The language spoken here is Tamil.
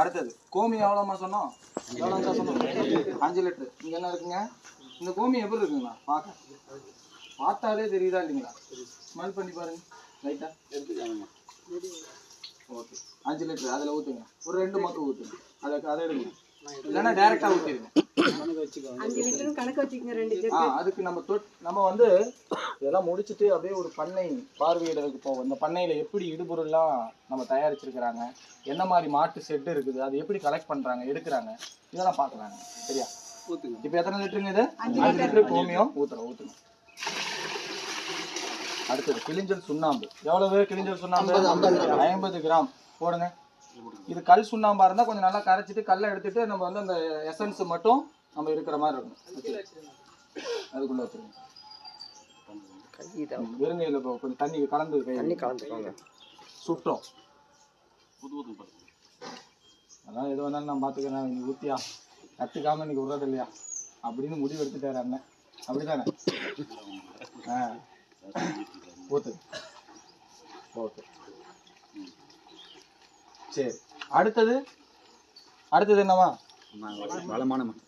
அடுத்தது கோமி எவ்வளோமா சொன்னோம்? எவ்வளோ தான் சொன்னோம்? 5 லிட்டரு. இங்கே என்ன இருக்குங்க? இந்த கோமி எப்படி இருக்குங்களா? பார்த்தாலே தெரியுதா இல்லைங்களா? ஸ்மெல் பண்ணி பாருங்க லைட்டாக எடுத்துக்காங்க. ஓகே 5 லிட்டரு அதில் ஊற்றுங்க. ஒரு 2 மட்டும் ஊற்றுங்க. அதை எடுங்க, இல்லைன்னா டேரெக்டாக ஊற்றிடுங்க. அதுக்கு நம்ம வந்து இதெல்லாம் முடிச்சுட்டு அப்படியே ஒரு பண்ணை பார்வையிடறதுக்கு போவோம். இந்த பண்ணையில் எப்படி இடுபொருள்லாம் நம்ம தயாரிச்சிருக்கிறாங்க, என்ன மாதிரி மாட்டு செட்டு இருக்குது, அது எப்படி கலெக்ட் பண்ணுறாங்க எடுக்கிறாங்க, இதெல்லாம் பார்க்கலாங்க. சரியா? ஊற்றுங்க. இப்போ எத்தனை லிட்டருங்க இது? 5 லிட்டரு கோமியம் ஊற்றுங்க. அடுத்தது கிளிஞ்சல் சுண்ணாம்பு. எவ்வளவு கிளிஞ்சல் சுண்ணாம்பு? 50 கிராம் போடுங்க. இது கல் சுண்ணாம்பா இருந்தால் கொஞ்சம் நல்லா கரைச்சிட்டு கல்லை எடுத்துட்டு நம்ம வந்து அந்த எசன்ஸ் மட்டும் நம்ம இருக்கிற மாதிரி இருக்கும். அதுக்குள்ள வச்சுருங்க. வெறுங்கையில் கொஞ்சம் தண்ணி கலந்துக்கோங்க. சுட்டோம். அதான் எது வந்தாலும் நான் பார்த்துக்கிறேன், நீ ஊற்றியா கற்றுக்காமல் இன்னைக்கு விட்றது இல்லையா அப்படின்னு முடிவு எடுத்துட்டாரு அண்ணன். அப்படிதானே? ஊற்று. ஓகே சரி. அடுத்தது என்னவா? வளமான மண்.